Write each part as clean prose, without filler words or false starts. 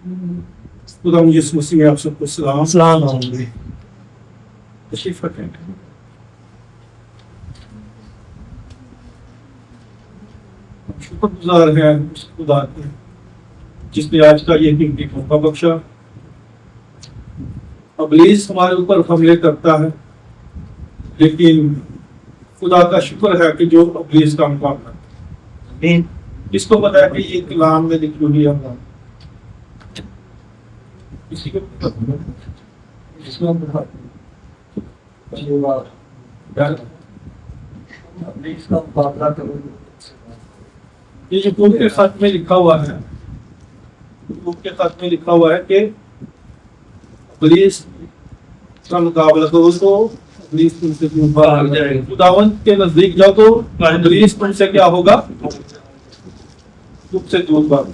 خدا یسوع مسیح میں آپ سب کو سلام. السلام تشریف رکھیں. شکر گزار ہیں اس خدا کے جس نے آج کا یہ قیمتی موقع بخشا. ابلیس ہمارے اوپر حملے کرتا ہے لیکن خدا کا شکر ہے کہ جو ابلیس کا مقابلہ کرتا ہے. اس کو پتا ہے کہ یہ کلام میں لکھی ہوئی ہے. کسی کو یہ جو یعقوب کے خط میں لکھا ہوا ہے، یعقوب کے خط میں لکھا ہوا ہے کہ ابلیس کا مقابلہ کرو تو ابلیس تم سے دور بھاگ جائے گا. خداوند کے نزدیک جاؤ تو ابلیس تم سے کیا ہوگا؟ تم سے دور بھاگ.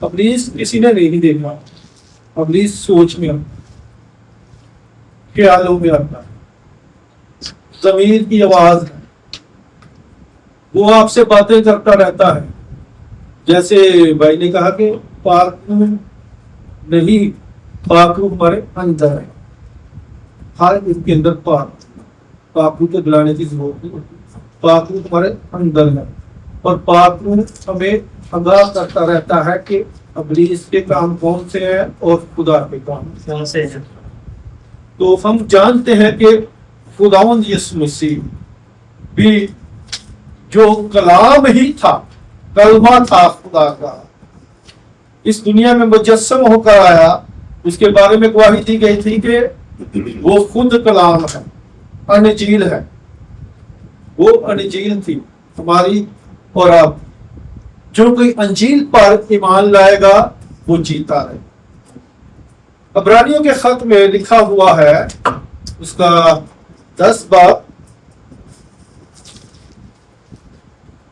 ابلیس کسی نے نہیں دیکھا، ابلیس سوچ میں خیالوں میں آتا ہے. ضمیر کی آواز ہے، وہ آپ سے باتیں کرتا رہتا ہے. جیسے بھائی نے کہا کہ پاک نہیں، پاک روح ہمارے اندر ہے. ہر اس کے اندر پاک روح کو دلانے کی ضرورت نہیں. پاک روح ہمارے اندر ہے اور پاک روح ہمیں آگاہ کرتا رہتا ہے کہ ابلیس کے کام کون سے ہیں اور خدا کے کام کون سے ہیں. تو ہم جانتے ہیں کہ خداوند یسوع مسیح بھی جو کلام ہی تھا، کلمہ تھا خدا کا، اس دنیا میں مجسم ہو کر آیا. اس کے بارے میں گواہی دی گئی تھی کہ وہ خود کلام ہے، انجیل ہے. وہ انجیل تھی ہماری اور آپ. جو کوئی انجیل پر ایمان لائے گا وہ جیتا رہے. عبرانیوں کے خط میں لکھا ہوا ہے، اس کا 10 باب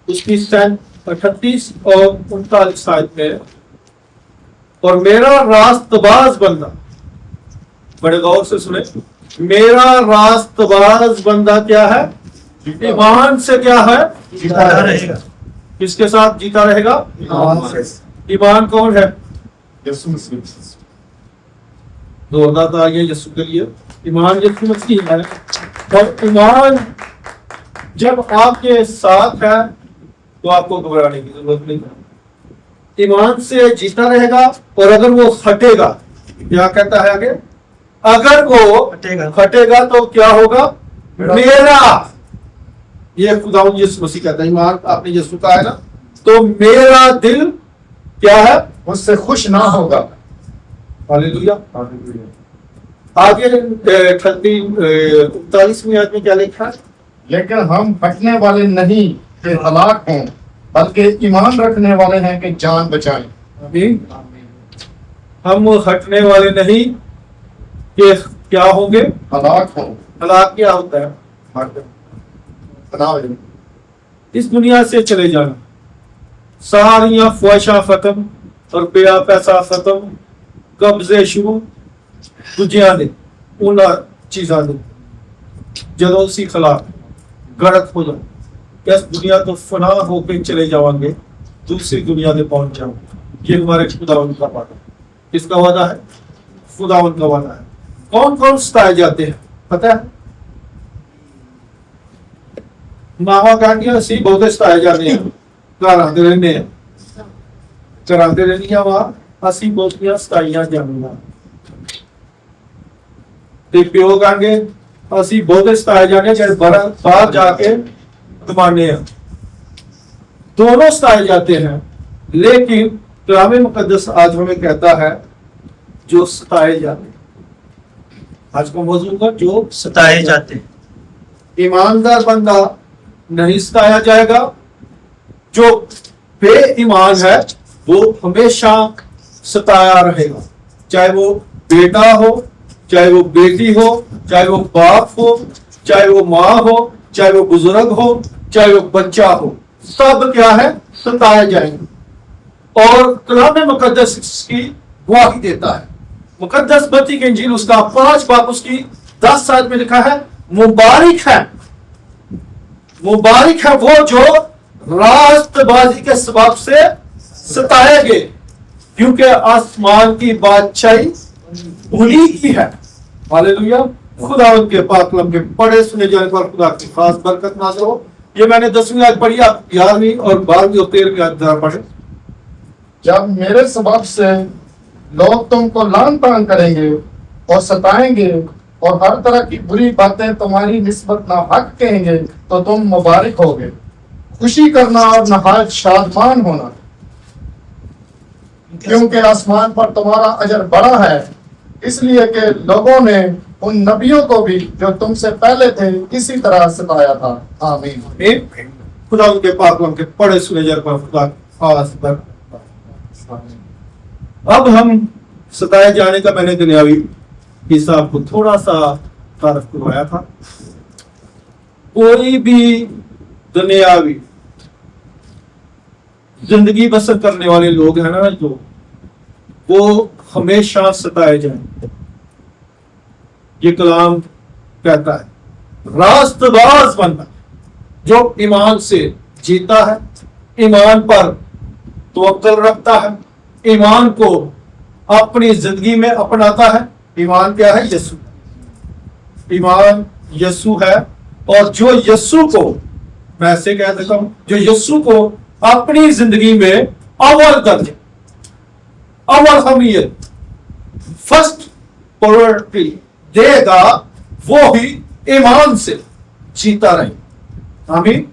اس کی 38 اور 39 آیت میں، اور میرا راست باز بندہ، بڑے غور سے سنیں، میرا راست باز بندہ کیا ہے؟ ایمان سے کیا ہے؟ جیتا رہے گا. کس کے ساتھ جیتا رہے گا؟ ایمان کون ہے؟ یسوع مسیح. زوردار تالیاں یسوع کے لیے. ایمان یسوع مسیح ہے، اور ایمان جب آپ کے ساتھ ہے تو آپ کو گھبرانے کی ضرورت نہیں. ایمان سے جیتا رہے گا. اور اگر وہ ہٹے گا، کیا کہتا ہے آگے؟ اگر وہ ہٹے گا تو کیا ہوگا؟ میرا، یہ خداوند یسوع مسیح کہتا ہے، ایمان آپ نے یسوع کا ہے نا، تو میرا دل کیا ہے؟ مجھ سے خوش نہ ہوگا. ہاللیلویا. آگے 39ویں آیت میں کیا لکھا ہے؟ لیکن ہم ہٹنے والے نہیں کہ ہلاک ہوں، بلکہ ایمان رکھنے والے ہیں کہ جان بچائیں. آمین. ہم ہٹنے والے نہیں کہ کیا ہوں گے؟ ہلاک ہوں. ہلاک کیا ہوتا ہے؟ اس دنیا سے چلے جانا. ساریاں خواہشاں ختم اور بیا پیسہ ختم، قبضے شروع، دجیاں دے ان چیزاں دے جدوں سی خلاف غرق ہو جائے. اس دنیا تو فنا ہو کے چلے جاؤں گے، دوسری دنیا میں پہنچ جاؤں گے. یہ ہمارے خداوند کا وعدہ. کس کا وعدہ ہے؟ خداوند کا وعدہ ہے. کون کون ستائے جاتے ہیں پتہ ہے؟ ماوا کہانی اسی بہت ستائے جاتے ہیں، گھر آتے رہنے ہیں، چراتے رہنی وہاں اسی بہت ستائیاں جانا. پیو کہیں گے اسی بہت ستائے جانے چاہے باہر جا کے کمانے ہیں. دونوں ستائے جاتے ہیں، لیکن کلام مقدس آج ہمیں کہتا ہے جو ستائے جاتے ہیں. آج کا موضوع کا جو ستائے جاتے ہیں. ایماندار بندہ نہیں ستایا جائے گا. جو بے ایمان ہے وہ ہمیشہ ستایا رہے گا، چاہے وہ بیٹا ہو، چاہے وہ بیٹی ہو، چاہے وہ باپ ہو، چاہے وہ ماں ہو، چاہے وہ بزرگ ہو، چاہے وہ بچہ ہو، سب کیا ہے؟ ستائے جائیں گے. اور کلام مقدس اس کی گواہی دیتا ہے. مقدس متی کی انجیل اس کا 5 باب اس کی 10 آیت میں لکھا ہے، مبارک ہے، مبارک ہے وہ جو راست بازی کے سبب سے ستائے گئے. کیونکہ آسمان کی بادشاہی انہی کی ہے. ہاللیلویا. خداوند کے پاک کلام کے پڑھے سنے جانے پر خدا کی خاص برکت نازل ہو. یہ میں نے 10ویں آیت پڑھی, آپ 11ویں اور 12ویں اور 13ویں آیت ذرا پڑھیں. جب میرے سبب سے لوگ تم کو لعن طعن کریں گے اور ستائیں گے اور ہر طرح کی بری باتیں تمہاری نسبت ناحق کہیں گے تو تم مبارک ہوگے. خوشی کرنا اور نہایت شادمان ہونا, کیونکہ آسمان پر تمہارا اجر بڑا ہے, اس لیے کہ لوگوں نے ان نبیوں کو بھی جو تم سے پہلے تھے اسی طرح ستایا تھا. آمین. خدا ان کے پاک کلام کے پڑھے سنے جانے پر خدا کی خاص برکت. اب ہم ستائے جانے کا میں نے دنیاوی حصہ آپ کو تھوڑا سا تعارف کروایا تھا. کوئی بھی دنیاوی زندگی بسر کرنے والے لوگ ہیں نا, جو وہ ہمیشہ ستائے جائیں. یہ کلام کہتا ہے راست باز بننا جو ایمان سے جیتا ہے, ایمان پر توکل رکھتا ہے, ایمان کو اپنی زندگی میں اپناتا ہے. ایمان کیا ہے؟ یسوع. ایمان یسوع ہے, اور جو یسوع کو, میں ایسے کہہ دیتا ہوں, جو یسوع کو اپنی زندگی میں اول درجہ, اول حمیت, فرسٹ پرائورٹی دے گا, وہ ہی ایمان سے جیتا رہے. آمین.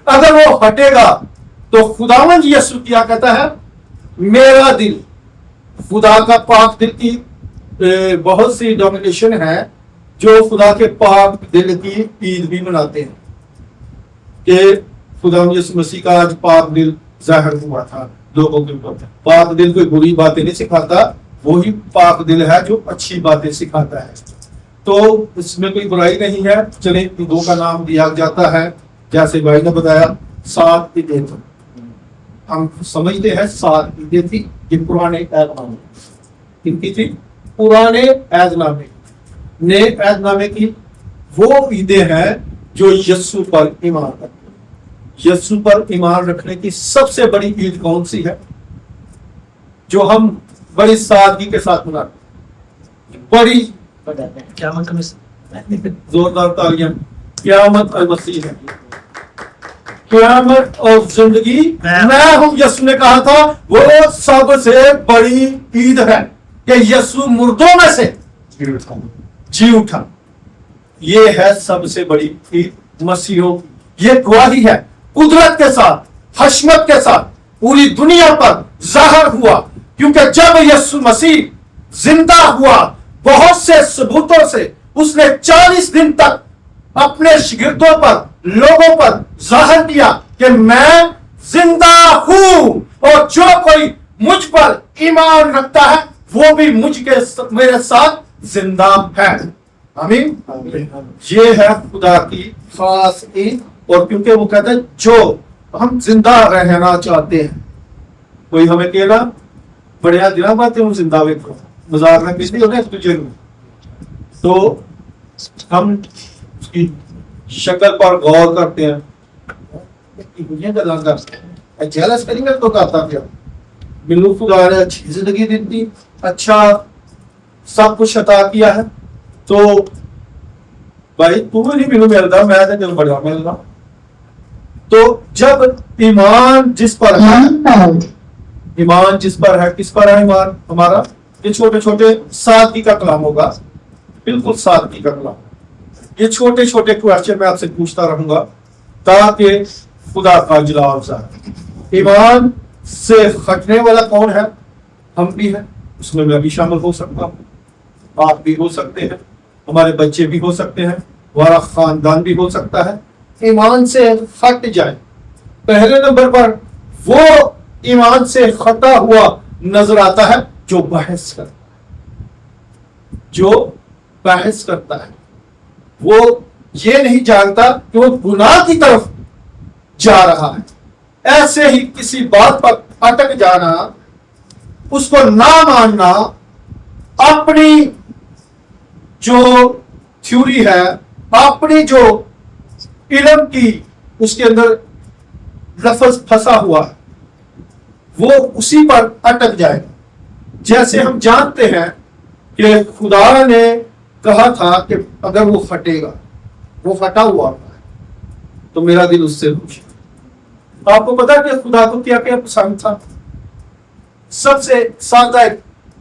اگر وہ ہٹے گا تو خداوند یسوع کیا کہتا ہے, میرا دل, خدا کا پاک دل کی بہت سی ڈومینیشن ہے جو خدا کے پاک دل کی عید بھی مناتے ہیں کہ خداوند یسوع مسیح کا آج پاک دل ظاہر ہوا تھا لوگوں کے اوپر. پاک دل کوئی بری باتیں نہیں سکھاتا, وہی پاک دل ہے جو اچھی باتیں سکھاتا ہے. تو اس میں کوئی برائی نہیں ہے. چلیں عیدوں کا نام دیا جاتا ہے, جیسے بھائی نے بتایا 7 عیدیں تھیں. ہم سمجھتے ہیں 7 عیدیں تھی. یہ پرانے عہد نامے کن کی تھی؟ پرانے عہد نامے. نئے عہد نامے کی وہ عیدیں ہیں جو یسوع پر ایمان رکھتے ہیں. یسوع پر ایمان رکھنے کی سب سے بڑی عید کون سی ہے جو ہم بڑی سادگی کے ساتھ مناتے ہیں؟ بڑی قیامت میں زوردار تالیاں. قیامت المسیح ہے. قیامت اور زندگی میں ہوں. یسوع نے کہا تھا وہ سب سے بڑی عید ہے کہ یسوع مردوں میں سے جی اٹھا. یہ ہے سب سے بڑی عید مسیحوں کی. یہ گواہی ہے قدرت کے ساتھ, حشمت کے ساتھ پوری دنیا پر ظاہر ہوا, کیونکہ جب یسوع مسیح زندہ ہوا بہت سے ثبوتوں سے اس نے 40 دن تک اپنے شاگردوں پر, لوگوں پر ظاہر کیا کہ میں زندہ ہوں, اور جو کوئی مجھ پر ایمان رکھتا ہے وہ بھی میرے ساتھ زندہ ہے. آمین. یہ ہے خدا کی خاص عید. اور کیونکہ وہ کہتا ہے جو ہم زندہ رہنا چاہتے ہیں, کوئی ہمیں کہنا بڑھیا دن بات ہے زندہ ویکو مزار میں کسی ہونے تجھے, تو ہم اس کی شکل پر غور کرتے ہیں, جیلس کریں گے تو کہتا پیا ملو خدا نے اچھی زندگی دی, اچھا سب کچھ عطا کیا ہے, تو بھائی تمہیں نہیں ملو ملتا, میں تو چل بڑا ملنا. تو جب ایمان جس پر ہے, ایمان جس پر ہے, کس پر ہے ایمان ہمارا؟ یہ چھوٹے چھوٹے سادگی کا کلام ہوگا, بالکل سادگی کا کلام. یہ چھوٹے چھوٹے کوشچن میں آپ سے پوچھتا رہوں گا تاکہ خدا کا جلال ظاہر. ایمان سے ہٹنے والا کون ہے؟ ہم بھی ہیں, اس میں بھی شامل ہو سکتا ہوں, آپ بھی ہو سکتے ہیں, ہمارے بچے بھی ہو سکتے ہیں, ہمارا خاندان بھی ہو سکتا ہے. ایمان سے ہٹ جائے. پہلے نمبر پر وہ ایمان سے ہٹا ہوا نظر آتا ہے جو بحث کرتا ہے, جو بحث کرتا ہے. وہ یہ نہیں جانتا کہ وہ گناہ کی طرف جا رہا ہے. ایسے ہی کسی بات پر اٹک جانا, اس کو نہ ماننا, اپنی جو تھیوری ہے, اپنی جو علم کی اس کے اندر لفظ پھنسا ہوا ہے, وہ اسی پر اٹک جائے گا. جیسے ہم جانتے ہیں کہ خدا نے کہا تھا کہ اگر وہ پھٹے گا، وہ پھٹا ہوا ہے تو میرا دل اس سے خوش ہے. آپ کو پتا کہ خدا کو کیا کیا پسند تھا؟ سب سے سادہ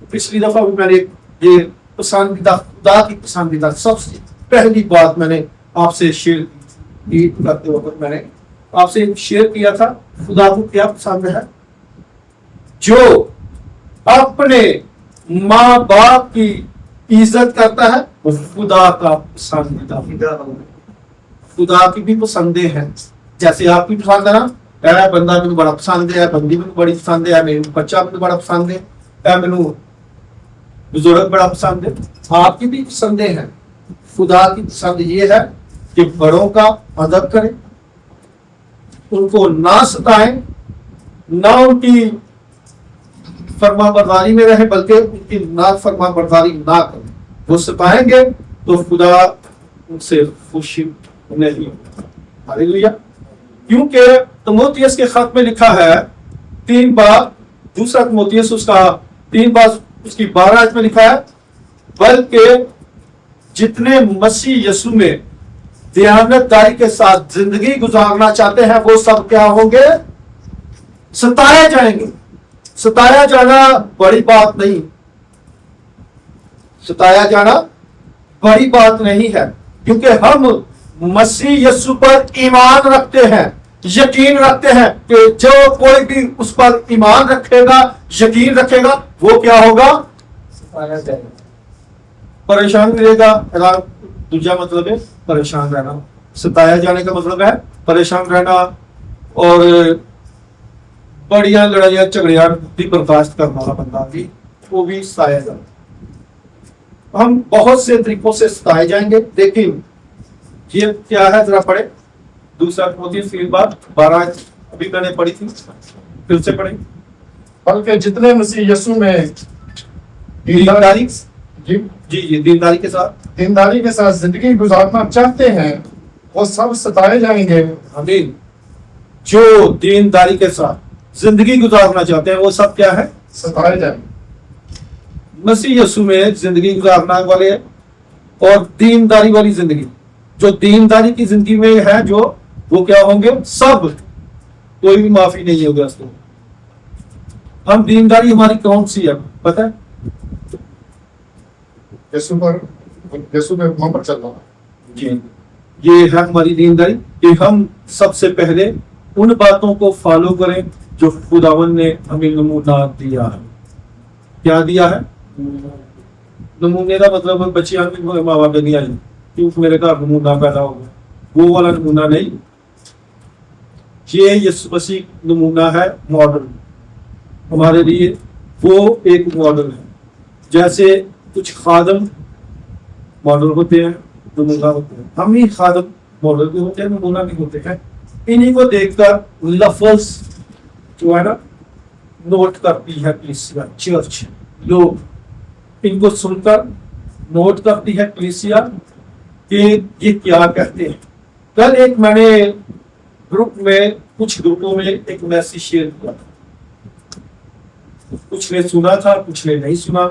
پچھلی دفعہ بھی میں نے یہ پسندیدہ خدا کی پسندیدہ سب سے پہلی بات میں نے آپ سے شیئر کی کرتے وقت میں نے آپ سے شیئر کیا تھا خدا کو کیا پسند ہے. جو اپنے ماں باپ کی عزت کرتا ہے وہ خدا کا پسندیدہ. خدا کی بھی پسندیں ہیں جیسے آپ کی پسند ہے نا. اے بندہ مجھے بڑا پسند ہے، بندی مجھے بڑی پسند ہے، میرے بچہ مجھے بڑا پسند ہے، اے مجھے بزرگ بڑا پسند ہے. آپ کی بھی پسندیں ہیں. خدا کی پسند یہ ہے کہ بڑوں کا ادب کریں، ان کو نہ ستائیں، نہ ان کی فرما برداری میں رہیں بلکہ ان کی نہ فرما برداری نہ کریں. وہ ستائیں گے تو خدا ان سے خوشی نہیں ہوگا. ہاللیلویا. کیونکہ تموتھیوس کے خط میں لکھا ہے 3 بار، دوسرا تموتھیوس اس کا 3 بار اس کی 12 میں لکھا ہے بلکہ جتنے مسیح یسوع میں دیانت داری کے ساتھ زندگی گزارنا چاہتے ہیں وہ سب کیا ہوں گے؟ ستائے جائیں گے. ستایا جانا بڑی بات نہیں، ستایا جانا بڑی بات نہیں ہے کیونکہ ہم مسیح یسوع پر ایمان رکھتے ہیں، یقین رکھتے ہیں کہ جو کوئی بھی اس پر ایمان رکھے گا، یقین رکھے گا، وہ کیا ہوگا؟ پریشان رہے گا. دوسرا مطلب ہے پریشان رہنا. ستایا جانے کا مطلب ہے پریشان رہنا اور بڑیاں لڑائیاں جھگڑیاں بھی برداشت کرنا والا بندہ بھی وہ بھی ستایا جانا. ہم بہت سے طریقوں سے ستائے جائیں گے. لیکن یہ کیا ہے ذرا پڑھے دوسرا تموتھیوس 3:12 ابھی میں نے پڑھی تھی، پھر سے پڑھیں. بلکہ جتنے مسیح یسوع میں دینداری جی جی دینداری کے ساتھ دینداری کے ساتھ زندگی گزارنا چاہتے ہیں وہ سب ستائے جائیں گے. آمین. جو دینداری کے ساتھ زندگی گزارنا چاہتے ہیں وہ سب کیا ہے؟ ستائے جائیں گے. مسیح یسوع میں زندگی گزارنا والے اور دینداری والی زندگی، جو دینداری کی زندگی میں ہے جو وہ کیا ہوں گے؟ سب. کوئی بھی معافی نہیں ہوگا اس کو. ہم دینداری ہماری کون سی ہے پتہ ہے؟ یسوع کے حکموں پر چلنا. جی یہ ہے ہماری دینداری کہ ہم سب سے پہلے ان باتوں کو فالو کریں جو خداوند نے ہمیں نمونہ دیا ہے. کیا دیا ہے؟ نمونے کا مطلب بچیاں ماں باپ نہیں آئی کیونکہ میرے گھر نمونہ پیدا ہو گیا، وہ والا نمونہ نہیں. یہ یسوع مسیح نمونہ ہے، ماڈل ہمارے لیے. وہ ایک ماڈل ہے. جیسے کچھ خادم ماڈل ہوتے ہیں، نمونہ ہوتے ہیں. ہم ہی خادم ماڈل بھی ہوتے ہیں، نمونہ بھی ہوتے ہیں. انہیں کو دیکھ کر لفظ جو ہے نا نوٹ کرتی ہے کلیسیا چرچ. لوگ ان کو سن کر نوٹ کرتی ہے کلیسیا کہ یہ کیا کہتے ہیں. کل ایک میں نے گروپ میں کچھ گروپوں میں ایک میسیج شیئر کیا تھا. کچھ نے سنا تھا، کچھ نے نہیں سنا،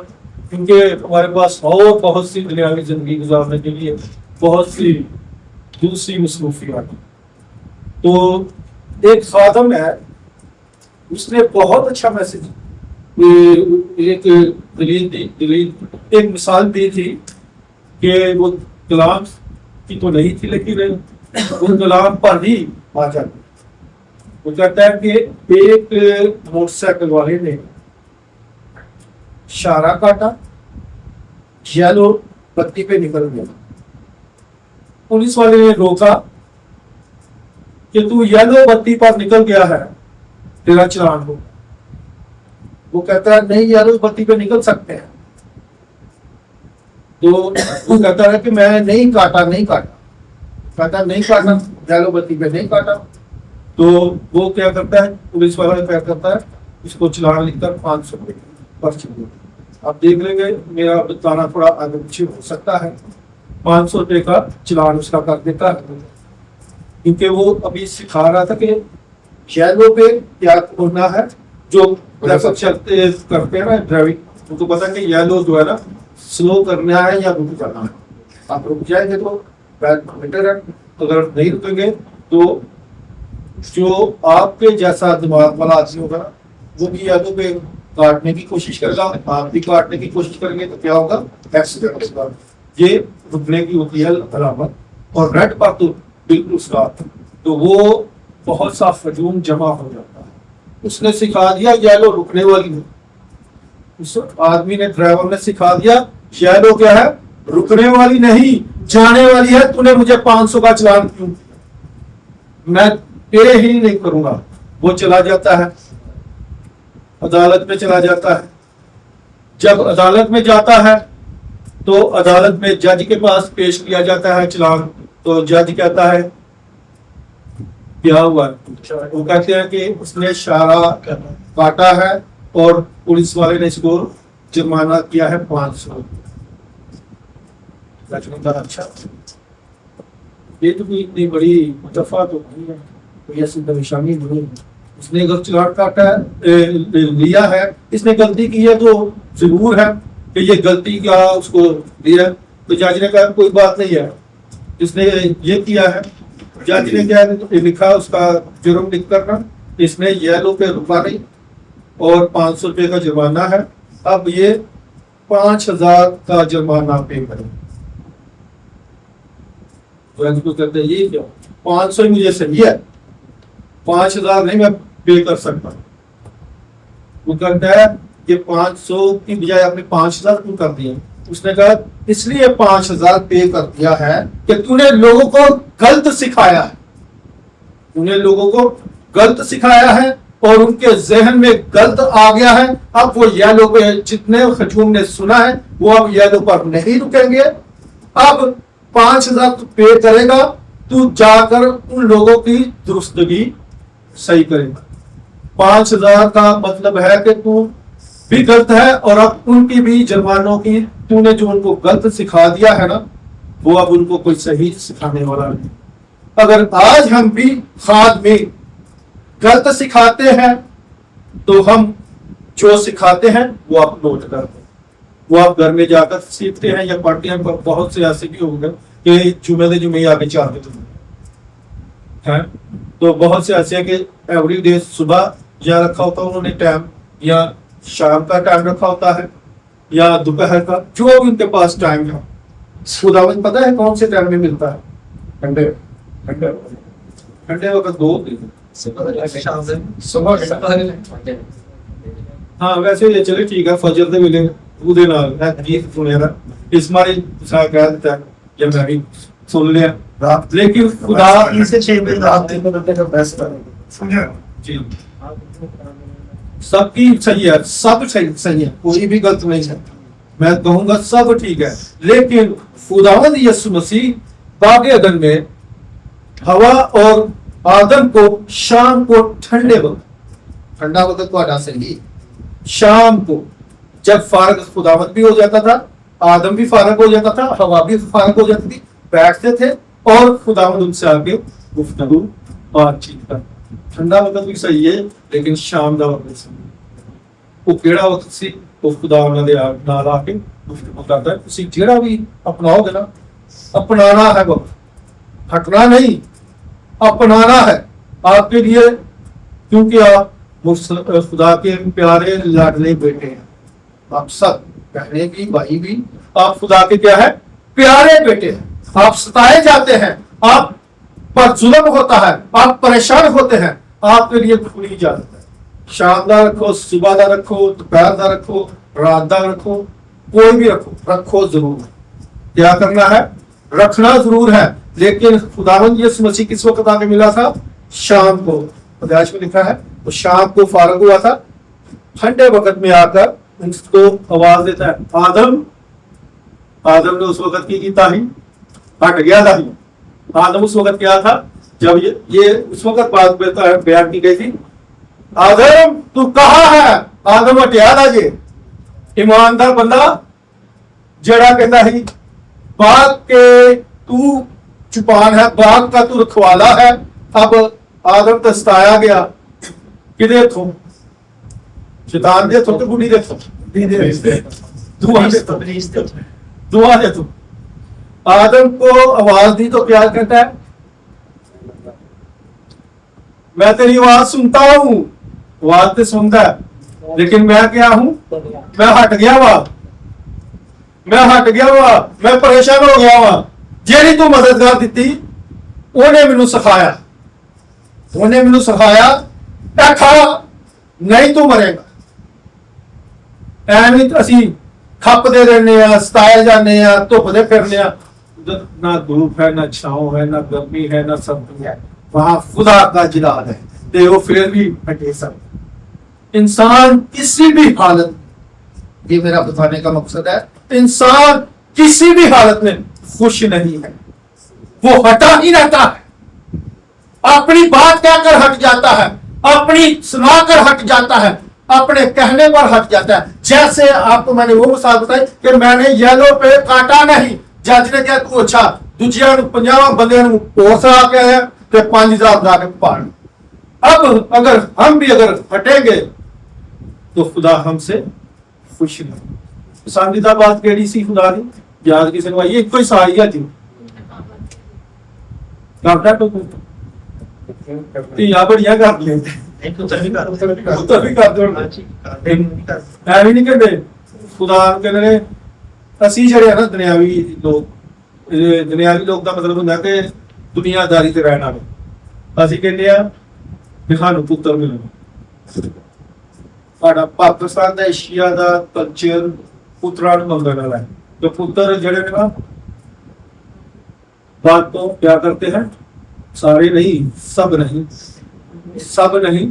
کیونکہ ہمارے پاس اور بہت سی دنیاوی زندگی گزارنے کے لیے بہت سی دوسری مصروفیات. تو ایک خادم ہے، اس نے بہت اچھا میسج ایک ایک مثال دی تھی کہ وہ کلام کی تو نہیں تھی لیکن وہ کلام پر ہی آ جاتی. وہ کہتا ہے کہ ایک موٹر سائیکل والے نے اشارہ کاٹا، یلو بتی پہ نکل گیا. پولیس والے نے روکا کہ تو یلو بتی پر نکل گیا ہے، تیرا چلان ہو. وہ کہتا ہے نہیں، یلو بتی پہ نکل سکتے ہیں. تو وہ کہتا ہے کہ میں نہیں کاٹا. کہتا نہیں کاٹا، یلو بتی پہ نہیں کاٹا. تو وہ کیا کرتا ہے، پولیس والا کیا کرتا ہے، اس کو چلان لکھ کر 500 روپے پرچی دیتا. آپ دیکھ لیں گے میرا بتانا تھوڑا آگے پیچھے ہو سکتا ہے. 500 روپے کا چلان اس کا کر دیتا ہے کیونکہ وہ ابھی سکھا رہا تھا کہ یلو پہ کیا ہونا ہے، जो ट्रैफिक चलते करते हैं ना ड्राइविंग, उनको पता है कि येलो जो है ना स्लो करना है या रुक जाना है। आप रुक जाएंगे तो बेटर है, अगर नहीं रुकेंगे तो जो आपके जैसा दिमाग वाला आदमी होगा ना वो भी येलो पे काटने की कोशिश करेगा, आप भी काटने की कोशिश करेंगे तो क्या होगा, एक्सीडेंट होगा। ये रुकने की होती है अलामत। और रेड पर तो बिल्कुल साथ, तो वो बहुत सा हजूम जमा हो जाता है। उसने सिखा दिया येलो रुकने वाली नहीं, उस आदमी ने, ड्राइवर ने सिखा दिया येलो क्या है, रुकने वाली नहीं, जाने वाली है। तूने मुझे 500 का चालान क्यों, मैं तेरे ही नहीं करूंगा। वो चला जाता है, अदालत में चला जाता है। जब अदालत में जाता है तो अदालत में जज के पास पेश किया जाता है चालान। तो जज कहता है क्या हुआ, वो कहते हैं कि उसने इशारा काटा है और पुलिस वाले ने इसको जुर्माना किया है 500। अच्छा, ये तो कोई इतनी बड़ी दफा तो नहीं है, कोई ऐसी परेशानी नहीं है। उसने अगर चालान काटा लिया है, इसने गलती की है तो जरूर है कि ये गलती का उसको दिया है। तो जज ने कहा कोई बात नहीं है, इसने ये किया है। जज ने क्या लिखा, उसका जुर्म लिख करना, इसने येलो पे रुका नहीं और 500 रुपये का जुर्माना है। अब ये 5000 का जुर्माना पे करें। जज को कहते हैं ये क्या, 500 ही मुझे सही है, 5000 नहीं मैं पे कर सकता। वो कहता है कि 500 की बजाय आपने 5000 क्यों कर दिया। उसने कहा इसलिए 5000 पे कर दिया है कि तूने लोगों को गलत सिखाया है, तूने लोगों को गलत सिखाया है और उनके जहन में गलत आ गया है। अब वो येलो पे, जितने हजूम ने सुना है वो अब येलो पर नहीं रुकेंगे। अब 5000 तू पे करेगा, तू जाकर उन लोगों की दुरुस्तगी सही करेगा। 5000 का मतलब है कि तू भी गलत है और अब उनकी भी जुर्मानों की, तूने जो उनको गलत सिखा दिया है ना, वो अब उनको कोई सही सिखाने वाला नहीं। अगर आज हम भी खाद में गलत सिखाते हैं तो हम जो सिखाते हैं वो आप नोट करते हैं, वो आप घर में जाकर सीखते हैं या पढ़ते हैं। बहुत से ऐसे भी होंगे कि जुमे आगे चाहते हैं, तो बहुत से ऐसे हैं कि एवरी डे सुबह या रखा होता है उन्होंने टाइम, या शाम का टाइम रखा होता है या दोपहर का, जो भी उनके पास टाइम है। खुदावंद पता है कौन से टाइम में मिलता है, ठंडे ठंडे ठंडे वक्त 2 दिन सुबह। हाँ वैसे ये चले ठीक है, फजर से मिले ਉਹਦੇ ਨਾਲ ਮੈਂ ਗੀਤ ਸੁਣਿਆ ਨਾ, ਇਸ ਮਾਰੇ ਸਾ ਕਹਿ ਦਿੱਤਾ ਕਿ मैं भी सुन लिया रात, लेकिन खुदा से 6 बजे रात 3 घंटे का बेस्ट है समझा जी। सबकी सही है, सब सही है, कोई भी गलत नहीं है। मैं कहूंगा सब ठीक है, लेकिन खुदावंद यीशु मसीह बागे अदन में हवा और आदम को शाम को ठंडे वक्त, ठंडा वक्त को सही, शाम को जब फारग खुदावंद भी हो जाता था, आदम भी फारग हो जाता था, हवा भी फारग हो जाती थी, बैठते थे और खुदावंद उनसे आके गुफ्तगू बातचीत कर। ठंडा वक्त भी सही है लेकिन शाम का वक्त सही है। वो केड़ा वक्त सी वो खुदा उन्होंने नाल आके गुफ्तगू करता है। तुसी जेड़ा भी अपनाओगे ना, अपनाना है वक्त, हटना नहीं, अपनाना है आपके लिए, क्योंकि आप खुदा के प्यारे लाडले बेटे हैं। आप सब बहने भी भाई भी आप खुदा के क्या है, प्यारे बेटे हैं। आप सताए जाते हैं, आप पर जुल्म होता है, आप परेशान होते हैं, आपके लिए खुली इजाजत है। शाम का रखो, सुबह का रखो, दोपहर का रखो, रात का रखो, कोई भी रखो, रखो जरूर। क्या करना है, रखना जरूर है। लेकिन खुदावंद यीशु मसीह किस वक्त आके मिला था, शाम को। पैदाइश में लिखा है वो शाम को फारग हुआ था, ठंडे वक्त में आकर उसको आवाज देता है, आदम। आदम ने उस वक्त की ताही हट गया था। आदम उस वक्त क्या था, जब ये उस वक्त बात बयान की गई थी, आदम तू कहाँ है। आदम हटिया था जी, ईमानदार बंदा जड़ा कहता है बाग के तू चुपान है, बाग का तू रखवाला है। अब आदम तो सताया गया, किधे थो शैतान दे तो बुढ़ी दे तो दुआ दे तो आदम को आवाज दी तो क्या कहता है, मैं तेरी आवाज सुनता हूं, आवाज तो सुनता है, लेकिन मैं क्या हूं, मैं हट गया वा, मैं परेशान हो गया वा। जेरी तू मददगार दी उन्हें मैनू सिखाया, ऐ खा नहीं तू मरेगा। ਐਵੇਂ ਅਸੀਂ ਖੱਪਦੇ ਰਹਿੰਦੇ ਆ, ਸਤਾਏ ਜਾਂਦੇ ਆ, ਧੁੱਪਦੇ ਫਿਰਦੇ ਆ, ਨਾ ਧੂਪ ਹੈ, ਨਾ ਛਾਂ ਹੈ, ਨਾ ਗਰਮੀ ਹੈ, ਨਾ ਸਰਦੀ है, वहां खुदा का जिलाल है ते वो फिर भी हटे सब। इंसान किसी भी हालत, ये मेरा बताने का मकसद है, इंसान किसी भी हालत में खुश नहीं है, वो हटा ही रहता है, अपनी बात कहकर हट जाता है, अपनी सुनाकर हट जाता है, अपने कहने पर हट जाता है। जैसे आपको मैंने वो मिसाल बताई कि मैंने येलो पे काटा नहीं, जज ने क्या तू अच्छा दूजिया 50 बंदे पोसा के आया ते 5000 ला के पाड़। अब अगर हम भी अगर हटेंगे तो खुदा हमसे खुश नहीं। पसंदीदा बात केड़ी सी खुदा दी याद किसी ने ये कोई सहायता थी करता तो या बढ़िया कर लेते ਪੁੱਤਰ ਵੀ ਕਰਦੇ ਹੁਣ ਐਵੇਂ ਨਹੀਂ ਕਹਿੰਦੇ ਖੁਦਾ ਕਹਿੰਦੇ ਨੇ ਅਸੀਂ ਜਿਹੜੇ ਆ ਨਾ ਦੁਨਿਆਵੀ ਲੋਕ ਦਾ ਮਤਲਬ ਹੁੰਦਾ ਕਿ ਦੁਨੀਆਦਾਰੀ ਤੇ ਰਹਿਣ ਵਾਲੇ, ਅਸੀਂ ਕਹਿੰਦੇ ਆ ਕਿ ਸਾਨੂੰ ਪੁੱਤਰ ਮਿਲਣ। ਸਾਡਾ ਪਾਕਿਸਤਾਨ ਦਾ ਏਸ਼ੀਆ ਦਾ ਕਲਚਰ ਪੁੱਤਰਾਂ ਨੂੰ ਮੰਗਣ ਵਾਲਾ ਹੈ, ਤੇ ਪੁੱਤਰ ਜਿਹੜੇ ਨੇ ਨਾ बात तो क्या करते हैं, सारे नहीं, सब नहीं,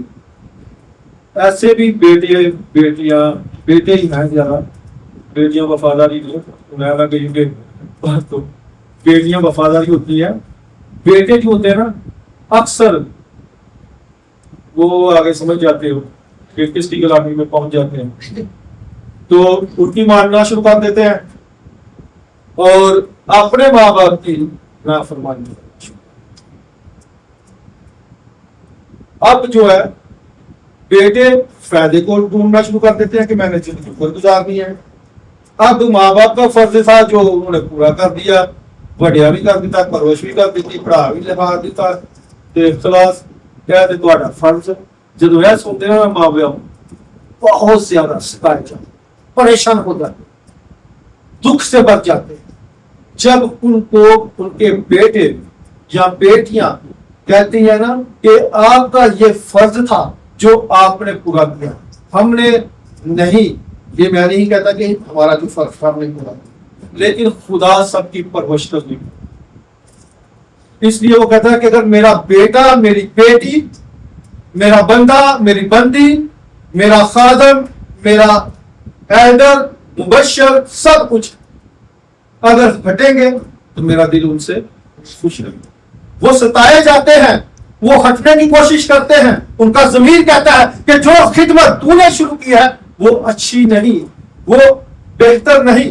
ऐसे भी बेटे ही हैं ज्यादा, बेटियां वफादारी नहीं, तो बेटियां वफादारी होती है, बेटे जो होते हैं ना अक्सर वो आगे समझ जाते हो कि किसकी गुलामी में पहुंच जाते हैं, तो उनकी मानना शुरू कर देते हैं और अपने माँ बाप की नाफरमानी। अब जो है बेटे फायदे को ढूंढना शुरू कर देते हैं कि मैंने जिंदगी पर गुजारनी है। अब माँ बाप का फर्ज था जो उन्होंने पूरा कर दिया, वड्या भी कर दिता, परवरिश भी कर दी, पढ़ा भी लिखा दिता, खलास कहते तुम्हारा फर्ज। जो यह सुनते हैं माँ बाप बहुत ज्यादा सताए जाते, परेशान हो जाते, दुख से बच जाते जब उनको उनके बेटे या बेटियां कहती है ना कि आपका ये फर्ज था जो आपने पूरा किया, हमने नहीं, ये मैं नहीं कहता कि हमारा जो फर्ज था हमने पूरा किया, लेकिन खुदा सबकी परवरिश करनी, इसलिए वो कहता है कि अगर मेरा बेटा, मेरी बेटी, मेरा बंदा, मेरी बंदी, मेरा खादम, मेरा एल्डर, मुबशर, सब कुछ अगर हटेंगे तो मेरा दिल उनसे खुश रहेगा। वो सताए जाते हैं, वो हटने की कोशिश करते हैं, उनका ज़मीर कहता है कि जो खिदमत तूने शुरू की है वो अच्छी नहीं, वो बेहतर नहीं,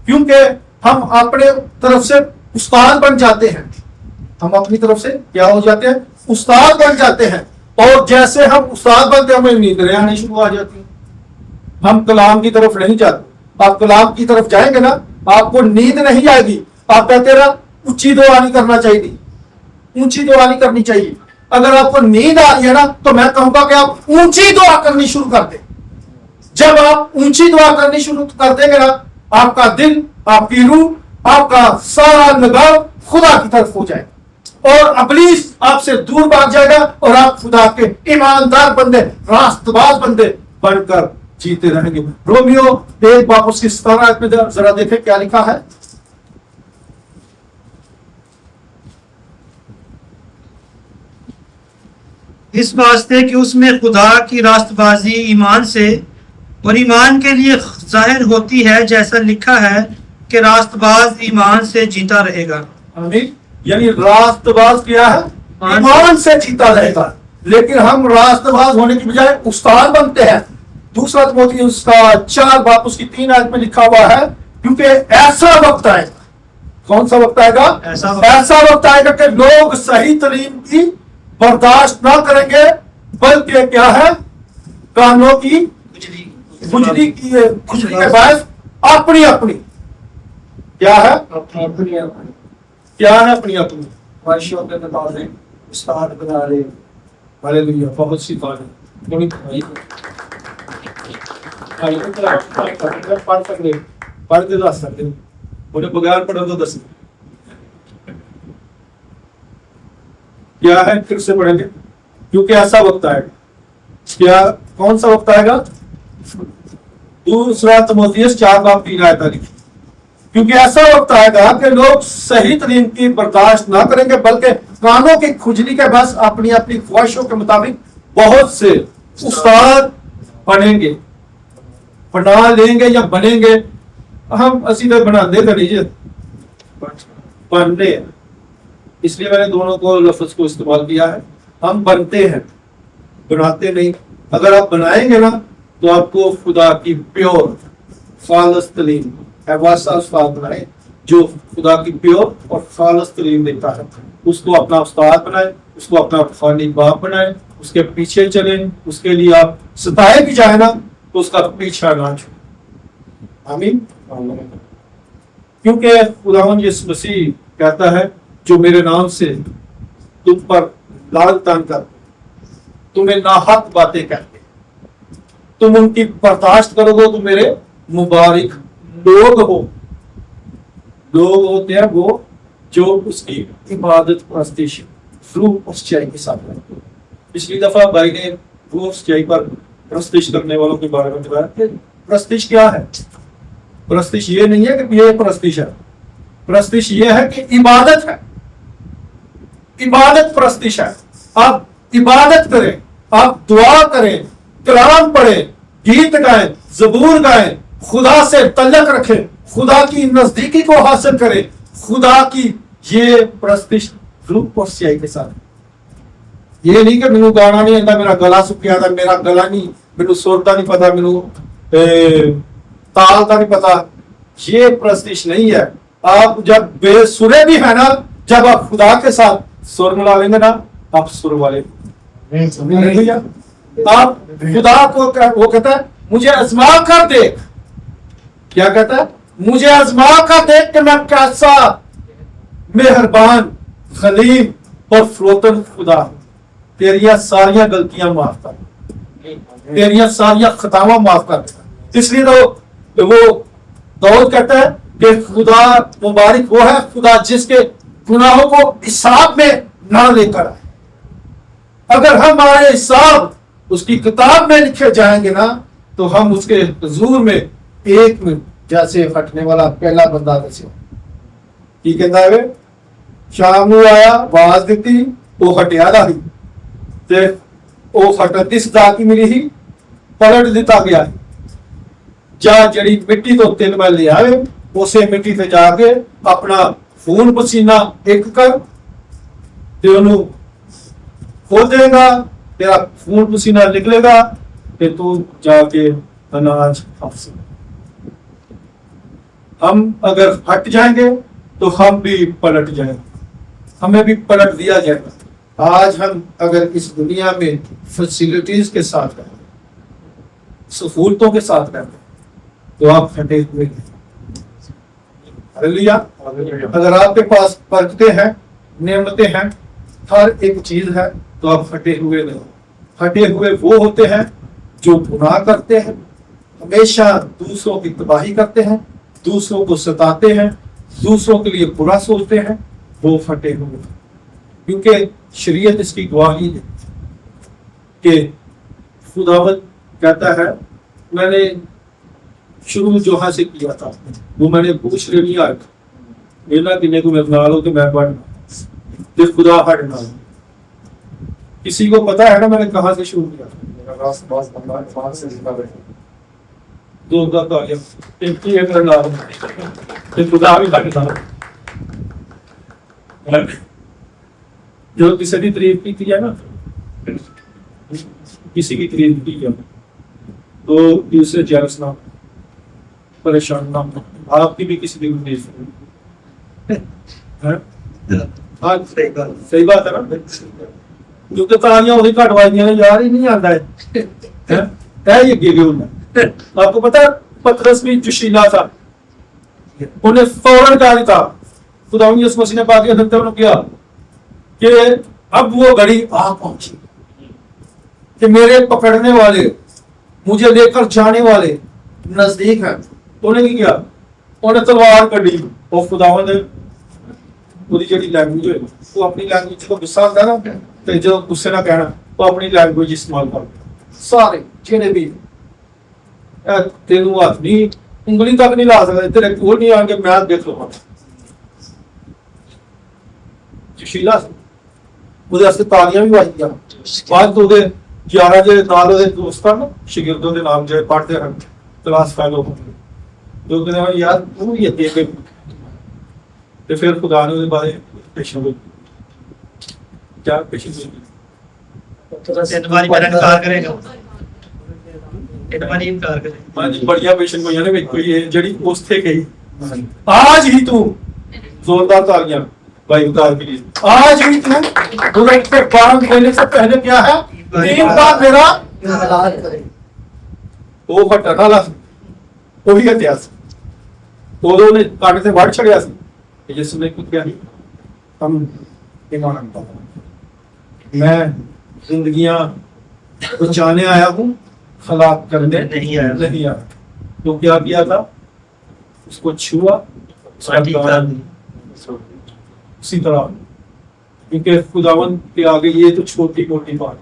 क्योंकि हम अपने तरफ से उस्ताद बन जाते हैं, हम अपनी तरफ से क्या हो जाते हैं, उस्ताद बन जाते हैं, और जैसे हम उस्ताद बनते हैं हमें नींद आनी शुरू आ जाती है, हम कलाम की तरफ नहीं जाते। आप कलाम की तरफ जाएंगे ना आपको नींद नहीं आएगी, आप कहते रहा ऊंची दुआ नहीं करना चाहिए, ऊंची दुआ नहीं करनी चाहिए। अगर आपको नींद आ रही है ना तो मैं कहूंगा कि आप ऊंची दुआ करनी शुरू कर दें। जब आप ऊंची दुआ करनी शुरू कर देंगे ना आपका दिल, आपकी रूह, आपका सारा लगाव खुदा की तरफ हो जाएगा और इब्लीस आपसे दूर भाग जाएगा और आप खुदा के ईमानदार बंदे, रास्तबाज बंदे बनकर जीते रहेंगे। रोमियो 1:17 में जरा देखें क्या लिखा है। इस वास्ते कि उसमें खुदा की रास्तबाजी ईमान से और ईमान के लिए जाहिर होती है, जैसा लिखा है कि रास्तबाज ईमान से जीता रहेगा। आमीन। यानी रास्तबाज क्या है, ईमान से जीता रहेगा, लेकिन हम रास्तबाज होने की बजाय उस्ताद बनते हैं। दूसरा तिमोथी उसका 4:3 में लिखा हुआ है, क्योंकि ऐसा वक्त आएगा। कौन सा वक्त आएगा? ऐसा वक्त आएगा कि लोग सही तालीम की बर्दाश्त ना करेंगे, बल्कि क्या है, कानों की खुजली के बायस अपनी अपनी क्या है अपनी अपनी ख्वाहिशों के मुताबिक उस्ताद बना ले। हालेलुया, बहुत सी बात है। थोड़ी पढ़ के दस सकते हो, मुझे बगैर पढ़ो तो दस। क्या है, फिर से पढ़ेंगे, क्योंकि ऐसा वक्त आएगा। क्या, कौन सा वक्त आएगा? दूसरा तीमुथियुस 4:3 आयत लिखी, क्योंकि ऐसा वक्त आएगा कि लोग सही तरीन की बर्दाश्त ना करेंगे, बल्कि कानों की खुजली के बस अपनी अपनी ख्वाहिशों के मुताबिक बहुत से उस्ताद बनेंगे, बना लेंगे या बनेंगे। हम असी तो बनाते तो नहीं, बनने, इसलिए मैंने दोनों को लफ्ज को इस्तेमाल किया है। हम बनते हैं, बनाते नहीं। अगर आप बनाएंगे ना तो आपको खुदा की प्योर खालिस तलीम वैसा उस्ताद बनाए जो खुदा की प्योर और खालिस तलीम देता है। उसको अपना उस्ताद बनाए, उसको अपना फानी बाप बनाए, उसके पीछे चले, उसके लिए आप सताए भी जाए ना तो उसका पीछा ना छोड़े। आमीन। क्योंकि खुदावंद यीशु मसीह कहता है, जो मेरे नाम से तुम पर लाल तान कर, तुम्हें नाहक बातें कहते, तुम उनकी बर्दाश्त करोगे तो मेरे मुबारक लोग हो। लोग होते हैं वो जो उसकी इबादत परस्तिश फ्रू और सच्चाई के साथ करते हैं। पिछली दफा भाई ने वो सच्चाई पर परस्तिश करने वालों के बारे में बताया कि परस्तिश क्या है। परस्तिश ये नहीं है कि ये परस्तिश है, परस्तिश ये है कि इबादत है। इबादत परस्तिश है। आप इबादत करें, आप दुआ करें, कलाम पढ़ें, गीत गाएं, ज़बूर गाएं, खुदा से तल्लक रखें, खुदा की नजदीकी को हासिल करें, खुदा की ये परस्तिश रूप और सच्चाई के साथ। ये नहीं कि मैनू गाना नहीं आता, मेरा गला सुखिया था, मेरा गला नहीं, मैनू सुर का नहीं पता, मैनू ताल का नहीं पता। ये परस्तिश नहीं है। आप जब बेसुरे भी है ना, जब आप खुदा के साथ सुर मिला लेंगे ना, आप सुर वाले। आप खुदा को वो कहता है, मुझे आजमा कर देख। क्या कहता है? मुझे आजमा कर देख कि मैं कैसा मेहरबान, खलीम और फरोतन खुदा हूं। तेरिया सारियां गलतियां माफ कर, तेरिया सारियां खतावां माफ कर। इसलिए तो वो दाऊद कहता है कि खुदा मुबारक वो है खुदा जिसके गुनाहों को हिसाब में ना लेकर आए। अगर हमारे हिसाब उसकी किताब में लिखे जाएंगे ना, तो हम उसके हुजूर में एक मिनट जैसे हटने वाला पहला बंदा दसे की कहता है, शाम को आया आवाज दी, वो हटिया दा ही ते वो हटन की सजा की मिली ही, पलट दिता गया है। जा जड़ी मिट्टी तो तिल में ले आए, उसे मिट्टी से जाके अपना खून पसीना एक कर ते उन्होंने खोल देगा, तेरा खून पसीना निकलेगा कि तू जाके अनाज हासिल। हम अगर हट जाएंगे तो हम भी पलट जाएंगे, हमें भी पलट दिया जाएगा। आज हम अगर इस दुनिया में फैसिलिटीज के साथ रहते, सहूलतों के साथ रहते, तो आप हटे हुए हैं। हालेलुया। अगर आपके पास बरकतें हैं, नेमतें हैं, हर एक चीज है, तो आप हटे हुए नहीं। हटे हुए वो होते हैं जो गुनाह करते हैं, हमेशा दूसरों की तबाही करते हैं, दूसरों को सताते हैं, दूसरों के लिए बुरा सोचते हैं, वो फटे हुए। क्योंकि शरीयत इसकी गवाही है कि खुदावंद कहता है, मैंने शुरू जो से किया था वो मैंने पूछ लिया, मेरा किन्ने को मेरे नाल हो तो मैं बढ़ना ते खुदा हटना। किसी को पता है ना मैंने कहाँ से शुरू किया था? दो तो एक ही मेरा नाम ते खुदा भी हटना। जो किसी की तारीफ की थी ना, किसी की तारीफ की है तो दूसरे जेलस ना, परेशान ना, आपकी भी किसी की तारीफ है। हाँ सही बात है ना, क्योंकि तालियां वही घट वाजियां ने, यार ही नहीं आता है ये गे होना आपको पता है पतरस भी जोशीला था, उन्हें फौरन कहा था, खुदा यीशु मसीह ने बात किया कि अब वो घड़ी आ पहुंची कि मेरे पकड़ने वाले, मुझे लेकर जाने वाले नजदीक है। उन्हें क्या किया, उन्हें तलवार कड़ी और खुदावन ने पूरी जी लैंग्वेज है वो अपनी लैंग्वेज को गुस्सा आता है ना, तो जो गुस्से ना कहना वो अपनी लैंग्वेज इस्तेमाल कर सारे जेने भी तेन हाथ नहीं उंगली तक नहीं ला सकते, तेरे कोल नहीं आके मैं देख लूंगा। जोशीला ਉਹਦੇ ਵਾਸਤੇ ਤਾਲੀਆਂ ਵੀ ਵੱਜਦੀਆਂ। ਬਾਅਦ ਤੋਂ ਉਹਦੇ 11 ਜਿਹੜੇ ਨਾਲ ਉਹਦੇ ਦੋਸਤ ਹਨ ਸ਼ਾਗਿਰਦਾਂ ਦੇ ਨਾਮ ਜਿਹੜੇ ਪੜ੍ਹਦੇ ਹਨ ਕਲਾਸ ਫੈਲੋ ਜੋ ਕਹਿੰਦੇ ਹਨ ਯਾਰ ਤੂੰ ਵੀ ਅੱਗੇ ਅੱਗੇ, ਤੇ ਫਿਰ ਖੁਦਾ ਨੇ ਉਹਦੇ ਬਾਰੇ ਪੇਸ਼ਣ ਹੋਈ ਕਿਆ ਪੇਸ਼ਣ ਹੋਈ इतबारी मेरा इनकार करेगा, इतबारी इनकार करेगा। ਹਾਂਜੀ ਬੜੀਆਂ ਪੇਸ਼ਣ ਹੋਈਆਂ ਨੇ ਵਿੱਚ ਕੋਈ ਇਹ ਜਿਹੜੀ ਉਸਤੇ ਗਈ आज ही तू जोरदार तालियां भाई उतार के लिए, आज ही तू बुलेट पे बांध लेने से पहले क्या है 3 बार मेरा ਉਹ ਹਟਣ ਵਾਲਾ ਸੀ, ਉਹੀ ਹੱਤਿਆ ਸੀ। ਉਦੋਂ ਨੇ ਕੱਟ ਤੇ ਵੱਢ ਛੜਿਆ ਸੀ ਤੇ ਯਿਸੂ ਨੇ ਕਿਹਾ ਹਮ ईमान अनता मैं जिंदगियां बचाने आया हूँ, हलाक करने नहीं आया। तो क्या किया था, उसको छुआ उसी तरह, क्योंकि खुदावन के आगे ये तो छोटी मोटी बात,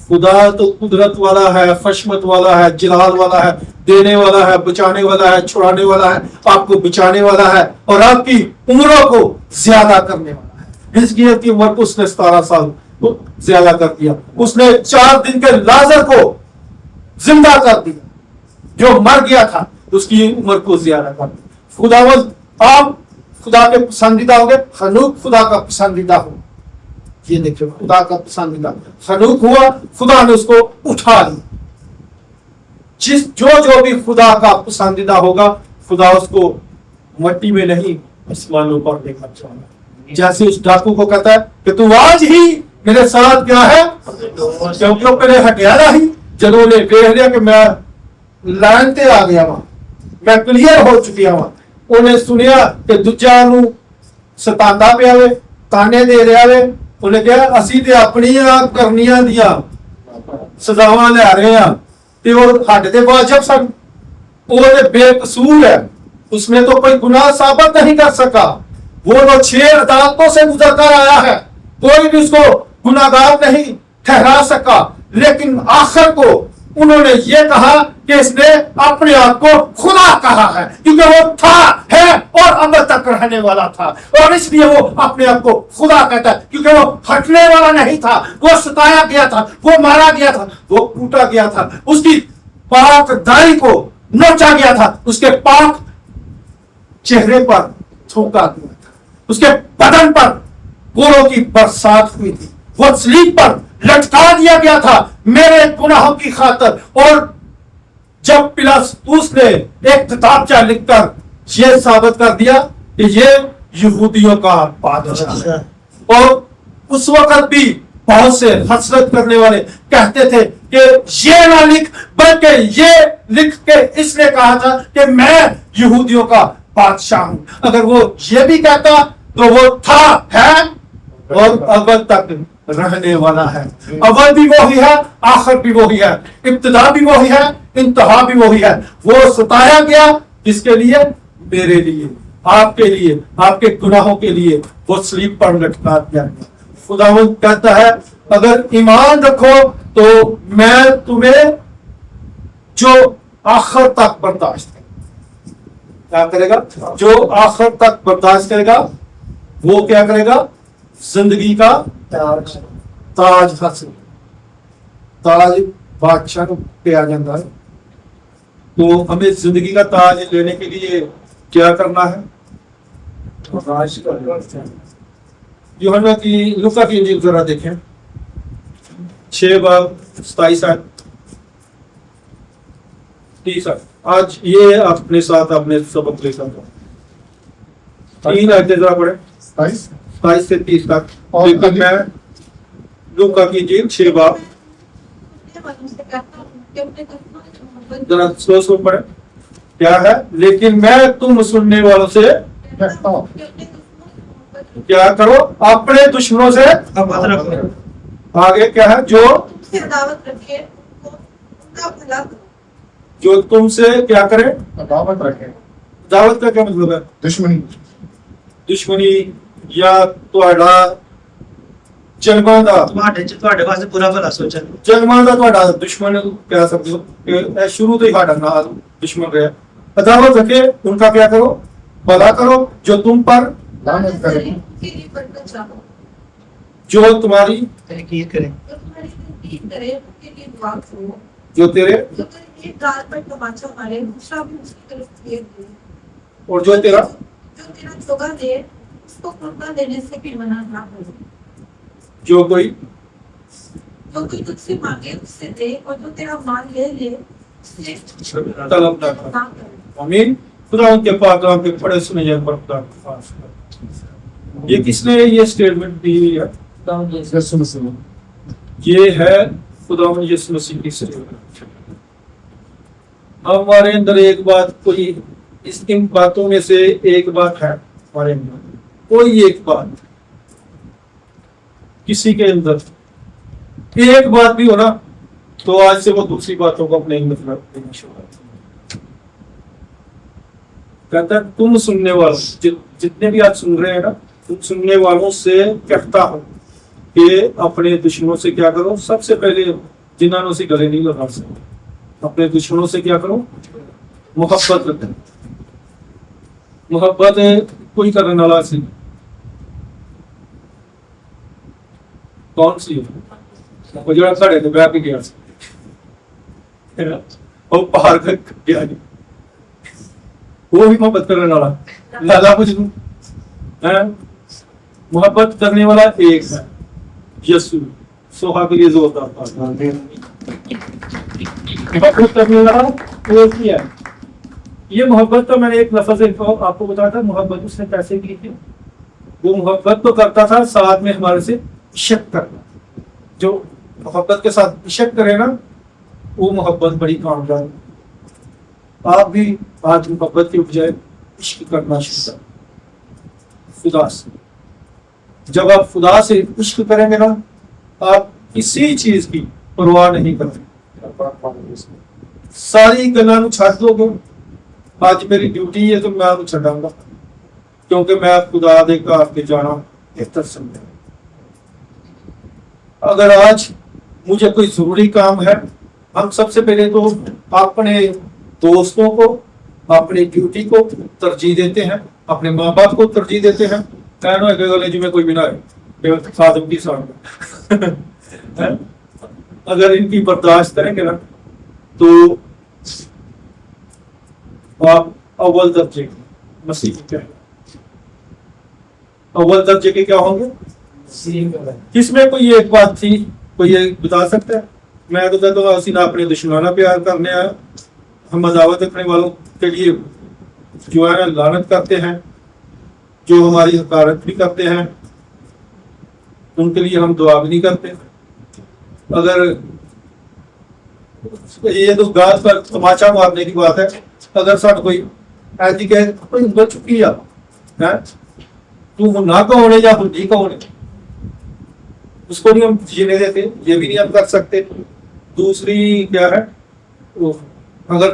खुदा तो कुदरत वाला है, फशमत वाला है, जलाल वाला है, देने वाला है, बचाने वाला है, छुड़ाने वाला है, आपको बचाने वाला है और आपकी उम्रों को ज्यादा करने वाला है। हिजकिय्याह की उम्र को उसने 17 साल को ज्यादा कर दिया, उसने 4 दिन के लाजर को जिंदा कर दिया, जो मर गया था उसकी उम्र को ज्यादा कर दिया। खुदावंद आप खुदा के पसंदीदा हो गए, हनूक खुदा का पसंदीदा हो, ये देखिए खुदा का पसंदीदा हनूक हुआ, खुदा ने उसको उठा लिया। जिस जो भी खुदा का पसंदीदा होगा, खुदा उसको मट्टी में नहीं आसमानों पर लेकर जाएगा। जैसे उस डाकू को कहता है कि तू आज ही मेरे साथ क्या है, क्योंकि वो पहले हटियारा ही जब उन्हें देख लिया कि मैं लाइन ते आ गया वहां, मैं क्लियर हो चुकी हूं, उन्हें सुनिया कि दूजा नूं सतांदा पिया वे, ताने दे रहा वे, उन्हें कहा असी ते अपनियां करनियां दियां सजावां ले रहे हैं ते वो हट दे वाजिब सन, वो बेकसूर है, उसने तो कोई गुनाह साबित नहीं कर सका, वो तो 6 अदालतों से गुजर कर आया है, कोई भी उसको गुनाहगार नहीं ठहरा सका, लेकिन आखिर को उन्होंने ये कहा कि इसने अपने आप को खुदा कहा है, क्योंकि वो था, है और अब तक रहने वाला था, और इसलिए वो अपने आप को खुदा कहता है, क्योंकि वो हटने वाला नहीं था, वो सताया गया था, वो मारा गया था, वो कूटा गया था, उसकी पाक दाढ़ी को नोचा गया था, उसके पाक चेहरे पर थूका गया था, उसके बदन पर कोड़ों की बरसात हुई थी, वो सलीब पर लटका दिया गया था मेरे गुनाहों की खातिर। और जब पिलातुस ने एक किताबचा लिखकर ये साबित कर दिया कि ये यहूदियों का बादशाह है, और उस वक्त भी बहुत से हसरत करने वाले कहते थे कि ये ना लिख, बल्कि ये लिख के इसने कहा था कि मैं यहूदियों का बादशाह हूं। अगर वो ये भी कहता तो वो था, है और अब तक रहने वाला है। अव्वल भी वही है, आखिर भी वही है, इब्तिदा भी वही है, इंतहा भी वही है। वो सताया गया किसके लिए, मेरे लिए, आपके लिए, आपके गुनाहों के लिए वो सलीब पर लटका दिया गया। खुदावंद कहता है अगर ईमान रखो तो मैं तुम्हें जो आखिर तक बर्दाश्त करेगा, क्या करेगा, जो आखिर तक बर्दाश्त करेगा वो क्या करेगा, जिंदगी का ताज हासिल, ताज बादशाह को किया जाता है। तो हमें जिंदगी का ताज लेने के लिए क्या करना है, यूहन्ना की लूका की इंजील जरा देखें 6:27-30। आज ये अपने साथ अपने सबक ले सकते 3 आयतें जरा पढ़े 27 से 30 तक। लेकिन मैं लूका की इंजील 6 बाब ذرا سلو سلو پڑھیں. کیا ہے؟ لیکن میں تم سننے والوں سے کہتا ہوں کیا کرو؟ اپنے دشمنوں سے. اب رکھو. آگے کیا ہے؟ جو دعوت رکھے ان کا بھلا کرو. جو تم سے کیا کرے؟ دعوت رکھیں دعوت کا کیا مطلب ہے؟ دشمنی دشمنی یا تہاڈا جلمہ دا ਤੁਹਾਡੇ ਵਾਸਤੇ ਬੁਰਾ ਭਲਾ ਸੋਚਣ. ਜਲਮਾਂ ਦਾ ਤੁਹਾਡਾ ਦੁਸ਼ਮਣ ਕਹਿ ਸਕਦੇ ਹੋ ਕਿ ਇਹ ਸ਼ੁਰੂ ਤੋਂ ਹੀ ਸਾਡਾ ਨਾਲ ਦੁਸ਼ਮਣ ਰਿਹਾ. ਅਦਾਵਤ रखे उनका क्या करो? भला करो जो तुम पर लानत करें उनके लिए बरकत चाहो. जो तुम्हारी तहकीर करें. जो तुम्हारी तकलीफ करे उनके लिए दुआ करो. जो तेरे जो तेरे एक गाल पर तमाचा मारे दूसरा भी उसकी तरफ फेर दे. और जो तेरा जो तेरा धोखा दे उसको कुर्बा देने से भी मना ना करो. जो कोई जो कोई तुझसे मांगे उससे दे और जो तेरा माल ले ले उससे तलब ना कर. ना करे. आमीन. खुदा उनके पाक कलाम के पढ़े सुने जाए पर खुदा के पास कर. ये किसने ये स्टेटमेंट दी हुई है? यीशु मसीह ये है खुदा यीशु मसीह की स्टेटमेंट. हमारे अंदर एक बात कोई इन बातों में से एक बात है हमारे अंदर कोई एक बात किसी के अंदर एक बात भी हो ना तो आज से वो दूसरी बातों को अपने अंदर रख देना शुरू कर. कहता है तुम सुनने वालों जितने भी आज सुन रहे हैं ना तुम सुनने वालों से कहता हूं कि अपने दुश्मनों से क्या करो. सबसे पहले जिन्होंने उसे गले नहीं लगा सकते अपने दुश्मनों से क्या करो? मोहब्बत रखें. मोहब्बत कोई करने वाला सी कौन सी है? वो जो खड़े थे बैठ के गया वो बाहर गया नहीं वो भी मोहब्बत करने वाला लाला कुछ है. मोहब्बत करने वाला एक है यीशु. सोहा के लिए जोरदार मोहब्बत करने वाला एक ही है. ये मोहब्बत तो मैंने एक लफ्ज आपको बताया था. मोहब्बत उसने कैसे की थी? वो मोहब्बत तो करता था साथ में हमारे से इश्क करना. जो मोहब्बत के साथ इश्क करे ना वो मोहब्बत बड़ी कामयाब. आप भी आज मोहब्बत के बजाय इश्क करना शुरू करें खुदा से. जब आप खुदा से इश्क करेंगे ना आप किसी चीज की परवाह नहीं करेंगे. सारी गल्लां नूं छड्ड दोगे. आज मेरी ड्यूटी है तो मैं छड्डांगा क्योंकि मैं खुदा दे घर ते जाना बेहतर समझदा. अगर आज मुझे कोई जरूरी काम है हम सबसे पहले तो अपने दोस्तों को अपनी ड्यूटी को तरजीह देते हैं. अपने माँ बाप को तरजीह देते हैं. कहना कॉलेज में कोई भी ना है साधन की साथ अगर इनकी बर्दाश्त करेंगे ना तो आप अव्वल दर्जे मसीह के क्या अव्वल दर्जे के क्या होंगे? किसमें कोई एक बात थी कोई ये बता सकता है? मैं तो कहता हूँ असी ना अपने दुश्मनाना प्यार करने आया. हम अदावत रखने वालों के लिए जो है ना लानत करते हैं जो हमारी हकारत भी करते हैं उनके लिए हम दुआ भी नहीं करते. अगर ये तो गात पर तमाचा मारने की बात है. अगर साथ कोई ऐसी कहे कोई उम्र चुकी है तू ना कौन है या बुद्धि कौन है उसको नहीं हम जीने देते. ये भी नहीं हम कर सकते. दूसरी क्या है वो अगर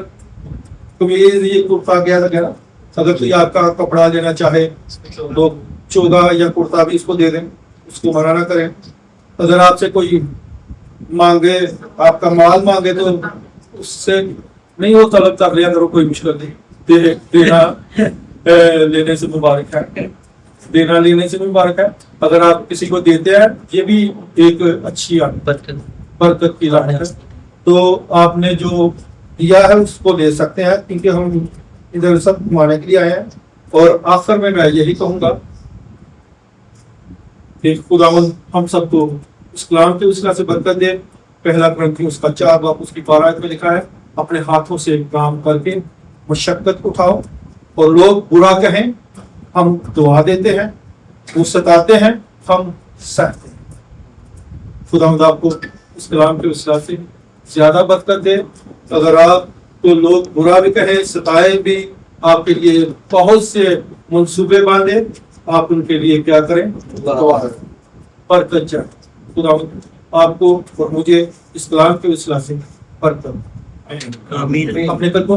कमीज ये कुर्ता क्या लगा अगर कोई आपका कपड़ा लेना चाहे तो चोगा या कुर्ता भी इसको दे दें उसको मना ना करें. अगर आपसे कोई मांगे आपका माल मांगे तो उससे नहीं वो तलब कर लिया करो कोई मुश्किल नहीं. देना लेने से मुबारक है. देना लेने से मुबारक है. अगर आप किसी को देते हैं ये भी एक अच्छी बरकत की लानत है. तो आपने जो दिया है उसको ले सकते हैं क्योंकि हम इधर सब घुमाने के लिए आए हैं. और आखिर में मैं यही कहूँगा कि खुदावंद हम सबको उस कलाम के उसका से बरकत दे. पहला ग्रंथी उसका 4 बाब उसकी 12 में लिखा है अपने हाथों से काम करके मशक्कत उठाओ और लोग बुरा कहें हम दुआ देते हैं. वो सताते हैं हम सहते हैं. खुदावंद आपको उस कलाम के उसका से ज्यादा बरकत दे। अगर आप तो लोग बुरा भी कहें, सताए भी, आपके लिए बहुत से मंसूबे बांधे, आप उनके लिए क्या करें? दुआ है। बरकत चाहे। खुदा आपको और मुझे इस्लाम के वसीला से बरकत। आमीन। अपने कदमों पर